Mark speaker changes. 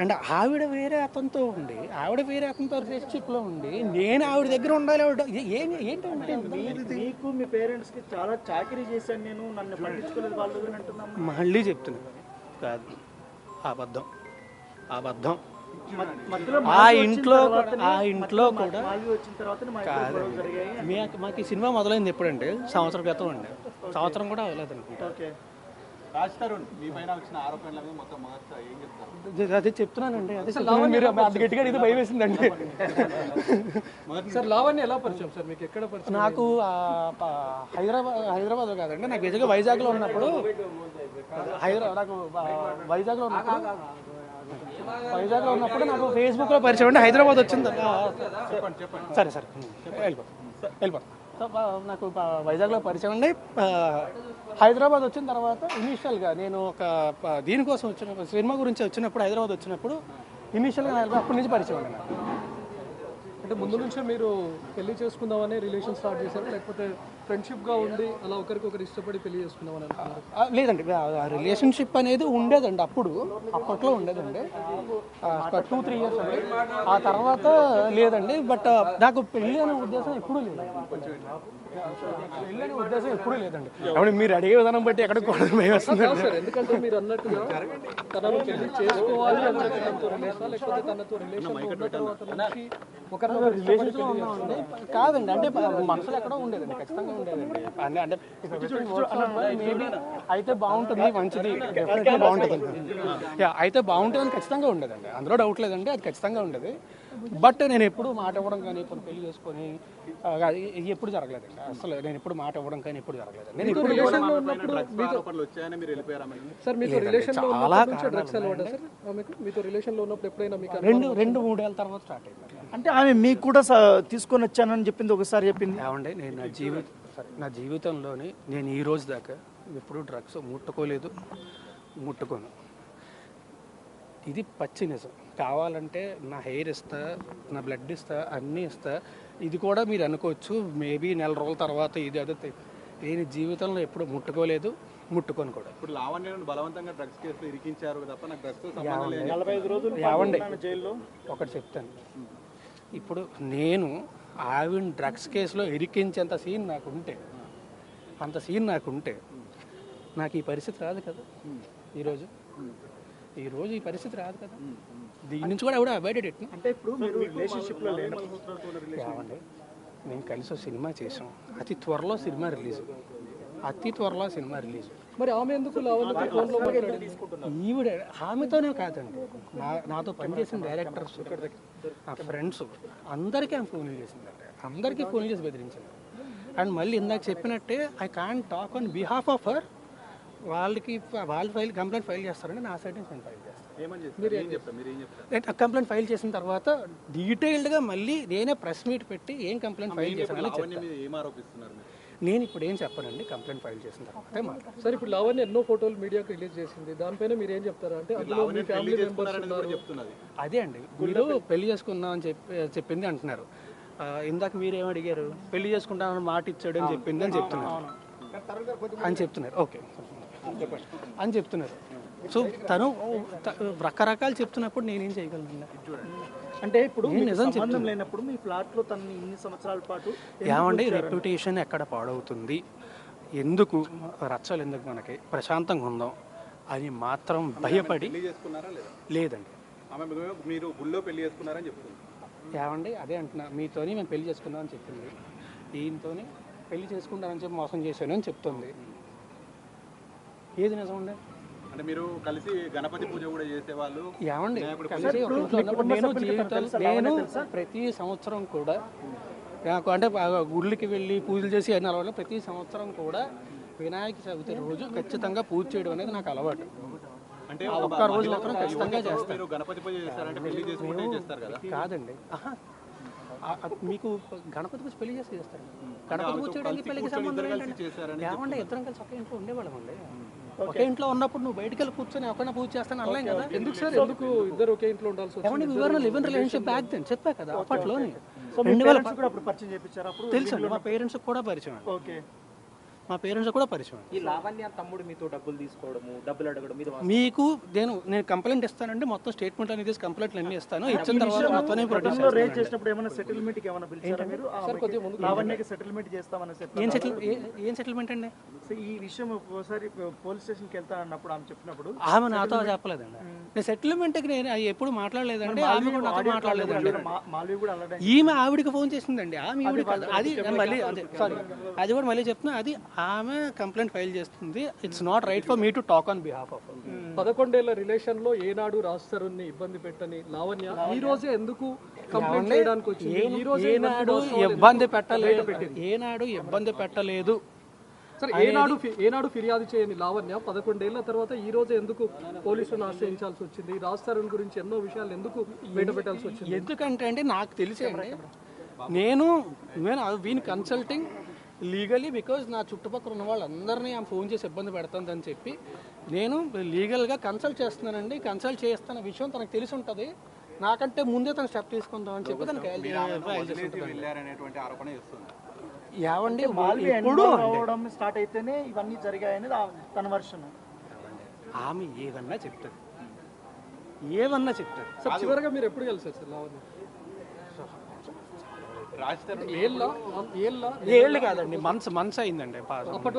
Speaker 1: And ఆవిడ వేరే అతనితో ఉండి, ఆవిడ వేరే అతనితో రిలేషన్షిప్లో ఉండి, నేను ఆవిడ దగ్గర ఉండాలి. ఏంటంటే
Speaker 2: మీకు మీ పేరెంట్స్కి చాలా చాకరీ చేశాను నేను, నన్ను పట్టించుకోలేదు వాళ్ళు అని అంటున్నాం.
Speaker 1: మళ్ళీ చెప్తున్నాను, కాదు, అబద్ధం అబద్ధం. ఆ ఇంట్లో కూడా కాదు. మాకు ఈ సినిమా మొదలైంది ఎప్పుడంటే సంవత్సరం క్రితం అండి. సంవత్సరం కూడా అవ్వలేదు అనుకుంటా. అదే చెప్తున్నానండి. అదే మీరు అది గట్టిగా ఇది భయం వేసిందండి.
Speaker 3: సార్ లావణ్య ఎలా పరిచయం సార్ మీకు? ఎక్కడ పరిచయం?
Speaker 1: నాకు హైదరాబాద్ కాదండి, నాకు నిజంగా వైజాగ్లో ఉన్నప్పుడు నాకు ఫేస్బుక్లో పరిచయం అండి. హైదరాబాద్ వచ్చింది. సరే సరే వెళ్ళిపోతాం. నాకు వైజాగ్లో పరిచయం అండి. హైదరాబాద్ వచ్చిన తర్వాత ఇనీషియల్గా నేను ఒక దీనికోసం వచ్చినప్పుడు, సినిమా గురించి వచ్చినప్పుడు, హైదరాబాద్ వచ్చినప్పుడు ఇనీషియల్గా అప్పటి నుంచి పరిచయం అండి నాకు.
Speaker 3: అంటే ముందు నుంచే మీరు పెళ్లి చేసుకుందామని రిలేషన్ స్టార్ట్ చేశారు, లేకపోతే ఫ్రెండ్షిప్గా ఉండి అలా ఒకరికొకరు ఇష్టపడి పెళ్లి చేసుకుందామని అనుకున్నారు?
Speaker 1: లేదండి, రిలేషన్షిప్ అనేది ఉండేదండి. అప్పట్లో ఉండేదండి, 2-3 ఇయర్స్ అండి. ఆ తర్వాత లేదండి. బట్ నాకు పెళ్ళి అనే ఉద్దేశం ఎప్పుడూ లేదండి. అవును, మీరు అడిగే విధానం బట్టి ఎక్కడ కూడా భయం వస్తుంది.
Speaker 3: ఎందుకంటే మీరు అన్నట్టుగా తనను పెళ్లి చేసుకోవాలి అంటే తనతో రిలేషన్, లేకపోతే తనతో
Speaker 1: రిలేషన్స్లో ఉన్నామండి. కాదండి, అంటే మనసులో ఎక్కడో ఉండేదండి, ఖచ్చితంగా ఉండేదండి. అంటే మేబీ అయితే బాగుంటుంది, మంచిది, డెఫినెట్లీ బాగుంటుంది, అయితే బాగుంటుందని ఖచ్చితంగా ఉండేదండి. అందులో డౌట్ లేదండి, అది ఖచ్చితంగా ఉండేది. బట్ నేను ఎప్పుడు మాట ఇవ్వడం కానీ, ఇప్పుడు పెళ్లి చేసుకొని ఎప్పుడు జరగలేదండి. అసలు నేను ఎప్పుడు మాట ఇవ్వడం కానీ ఎప్పుడు జరగలేదండి. నేను ఇప్పుడు
Speaker 3: రిలేషన్లో ఉన్నప్పుడు సార్ మీతో రిలేషన్లో ఉన్నప్పుడు డ్రగ్స్ అలవాటా సార్ ఆమెకు? మీతో రిలేషన్లో ఉన్నప్పుడు ఎప్పుడైనా మీకు
Speaker 1: 2-3 ఏళ్ళ తర్వాత స్టార్ట్ అయింది.
Speaker 2: అంటే ఆమె మీకు కూడా తీసుకొని వచ్చానని చెప్పింది, ఒకసారి చెప్పింది.
Speaker 1: ఏమండి, నేను నా జీవితంలోని నేను ఈ రోజు దాకా ఎప్పుడు డ్రగ్స్ ముట్టుకోను. ఇది పచ్చి నిజం. కావాలంటే నా హెయిర్ ఇస్తా, నా బ్లడ్ ఇస్తా, అన్నీ ఇస్తా. ఇది కూడా మీరు అనుకోవచ్చు మేబీ నెల రోజుల తర్వాత ఇది అదే. నేను జీవితంలో ఎప్పుడు ముట్టుకోలేదు, ముట్టుకొని కూడా.
Speaker 4: ఇప్పుడు లావణ్యను బలవంతంగా డ్రగ్స్ కేసులో ఇరికించారు తప్ప నాకు డ్రగ్స్తో
Speaker 2: 45 రోజులు జైల్లో.
Speaker 1: ఒకటి చెప్తాను, ఇప్పుడు నేను ఆవిడ డ్రగ్స్ కేసులో ఇరికించేంత సీన్ నాకుంటే, నాకు ఈ పరిస్థితి రాదు కదా. ఈరోజు ఈ పరిస్థితి రాదు కదా. దీని నుంచి కూడా అవాయిడెడ్ ఎట్లా
Speaker 2: అంటే ఇప్పుడు మీరు రిలేషన్షిప్లో
Speaker 1: ఏమండి, మేము కలిసి సినిమా చేసాం. అతి త్వరలో సినిమా రిలీజ్.
Speaker 3: మరి ఆమె ఎందుకు
Speaker 1: ఈవిడ ఆమెతోనే కాదండి, నాతో పనిచేసిన డైరెక్టర్స్, నా ఫ్రెండ్స్ అందరికీ ఆమె ఫోన్లు చేసిందండి. అందరికీ ఫోన్లు చేసి బెదిరించింది. అండ్ మళ్ళీ ఇందాక చెప్పినట్టే I can't talk on behalf of her. వాళ్ళు కంప్లైంట్ ఫైల్ చేస్తారండి, నా సైడ్ నుంచి నేను ఫైల్ చేస్తాను. కంప్లైంట్ ఫైల్ చేసిన తర్వాత డీటెయిల్డ్గా మళ్ళీ నేనే ప్రెస్ మీట్ పెట్టి ఏం కంప్లైంట్ ఫైల్ చేశానని చెప్తాను. నేను ఇప్పుడు ఏం చెప్పానండి, కంప్లైంట్ ఫైల్ చేసిన తర్వాత మాట్లాడతాను.
Speaker 3: సార్ ఇప్పుడు లావణ్య ఎన్నో ఫోటోలు మీడియాకి రిలీజ్ చేసింది, దానిపైన మీరు ఏం చెప్తారా? అంటే అందులో మీ ఫ్యామిలీ మెంబర్స్ ఉన్నారు.
Speaker 1: అదే అండి, మీరు పెళ్లి చేసుకుందాం అని చెప్పింది అంటున్నారు. ఇందాక మీరు ఏం అడిగారు? పెళ్లి చేసుకుంటానని మాట ఇచ్చాడు అని చెప్పింది అని చెప్తున్నారు. ఓకే అని చెప్తున్నారు. సో తను రకరకాలు చెప్తున్నప్పుడు నేనేం చేయగలను?
Speaker 2: అంటే ఇప్పుడు నిజం లేనప్పుడు మీ ఫ్లాట్లో తను ఇన్ని సంవత్సరాల పాటు
Speaker 1: ఏమండి, రెప్యుటేషన్ ఎక్కడ పాడవుతుంది, ఎందుకు రచ్చలు, ఎందుకు మనకి ప్రశాంతంగా ఉందాం అని మాత్రం భయపడి లేదండి.
Speaker 4: మీరు గుళ్ళో పెళ్లి చేసుకున్నారని చెప్తుంది.
Speaker 1: ఏమండి, అదే అంటున్నా, మీతోని మేము పెళ్లి చేసుకున్నామని చెప్పింది, ఈయనతోని పెళ్లి చేసుకుంటానని చెప్పి మోసం చేశాను అని చెప్తుంది. ఏది నిజం ఉండే?
Speaker 4: అంటే మీరు కలిసి గణపతి పూజ కూడా చేసేవాళ్ళు.
Speaker 1: ఏమండి, కలిసి ఉన్నప్పుడు నేను ప్రతి సంవత్సరం కూడా నాకు అంటే గుళ్ళకి వెళ్ళి పూజలు చేసి అయిన అలవాటు. ప్రతి సంవత్సరం కూడా వినాయక చవితి రోజు ఖచ్చితంగా పూజ చేయడం అనేది నాకు అలవాటు.
Speaker 4: అంటే
Speaker 1: ఒక్క రోజు మాత్రం ఖచ్చితంగా చేస్తాను.
Speaker 4: గణపతి పూజ చేస్తారంటే పెళ్లి చేసుకుంటే చేస్తారు కదా?
Speaker 1: కాదండి, మీకు గణపతి పూజ పెళ్లి చేస్తారు. గణపతి పూజ చేయడానికి పెళ్లికి సంబంధం ఏంటంటే, ఏమంటే ఇద్దరం కలిసి ఒక్క ఇంట్లో ఉండేవాళ్ళం అండి. ఒకే ఇంట్లో ఉన్నప్పుడు నువ్వు బయటకు వెళ్ళి కూర్చొని ఒకరిని పూజ చేస్తాను అనలేం కదా.
Speaker 3: ఎందుకు సార్, ఎందుకు ఇద్దరు ఒకే ఇంట్లో ఉండాల్సి వచ్చింది?
Speaker 1: ఏమంటే వివరణ live in relationship back then చెప్పా కదా అప్పట్లోనే.
Speaker 2: 2000 తెలుసు, మా పేరెంట్స్
Speaker 1: కూడా పరిచయం. మా పేరెంట్స్ కూడా పరిచయం.
Speaker 2: ఈ లావణ్య తమ్ముడు మీతో డబ్బులు తీసుకోవడము, డబ్బులు అడగడం మీద
Speaker 1: మీకు నేను కంప్లైంట్ ఇస్తానండి, మొత్తం స్టేట్మెంట్ అనేది కంప్లైంట్లు అన్ని ఇస్తాను. ఇచ్చిన తర్వాత మొత్తం ప్రొడ్యూస్
Speaker 2: రేట్ చేసినప్పుడు ఏమైనా సెటిల్మెంట్ కి ఏమైనా పిలిచారా మీరు? లావణ్యకి సెటిల్మెంట్ చేస్తామని
Speaker 1: ఏం సెటిల్మెంట్ అండి?
Speaker 2: ఈ విషయం ఒకసారి పోలీస్ స్టేషన్ కి వెళ్తా అన్నప్పుడు ఆమె చెప్పినప్పుడు
Speaker 1: ఆమె నాతో చెప్పలేదండి. నేను సెటిల్మెంట్కి నేను ఎప్పుడు మాట్లాడలేదండి, ఆమె కూడా నాతో మాట్లాడలేదండి.
Speaker 2: మాల్వి కూడా అలాగే
Speaker 1: ఈమె ఆవిడికి ఫోన్ చేసిందండి, ఆమె ఈవిడికి కాదు. అది మళ్ళీ అదే సారీ, అది కూడా మళ్ళీ చెప్తున్నా, అది ఆమె కంప్లైంట్ ఫైల్ చేస్తుంది. It's not right for me to talk on behalf of.
Speaker 3: 11 ఏళ్ల రిలేషన్ లో ఏనాడు రాస్తారుని ఇబ్బంది పెట్టని లావణ్య ఈ రోజే ఎందుకు కంప్లైంట్ చేయడానికి వచ్చింది? ఈ రోజు
Speaker 1: ఏనాడు ఇబ్బంది పెట్టలేదు, ఏనాడు ఇబ్బంది పెట్టలేదు.
Speaker 3: సరే, ఏనాడు ఫిర్యాదు చేయని లావణ్య 11 ఏళ్ల తర్వాత ఈ రోజు ఎందుకు పోలీసులను ఆశ్రయించాల్సి వచ్చింది? రాస్తారుని గురించి ఎన్నో విషయాలు ఎందుకు బయట పెట్టాల్సి వచ్చింది?
Speaker 1: ఎందుకంటే అండి నాకు తెలిసేయండి, నేను వీని కన్సల్టింగ్ లీగలీ బికాజ్ నా చుట్టుపక్కల ఉన్న వాళ్ళందరినీ ఆమె ఫోన్ చేసి ఇబ్బంది పెడుతుందని చెప్పి నేను లీగల్గా కన్సల్ట్ చేస్తున్నానండి. కన్సల్ట్ చేస్తున్న విషయం తనకు తెలిసి ఉంటుంది, నాకంటే ముందే తను స్టెప్ తీసుకుందామని చెప్పి తనకి
Speaker 4: వెళ్ళారనేటువంటి ఆరోపణ చేస్తుంది.
Speaker 1: ఏమండి
Speaker 2: అవడం స్టార్ట్ అయితేనే ఇవన్నీ జరిగాయని తన వర్షన్.
Speaker 1: ఆమె ఏదన్నా చెప్తుంది, ఏమన్నా చెప్తుంది.
Speaker 3: సార్, చివరిగా మీరు ఎప్పుడు కలిసారు సార్ లావణ్య? ఏళ్ళ
Speaker 1: ఏళ్ళు కాదండి, మంత్స్ అయిందండి.
Speaker 3: అప్పటి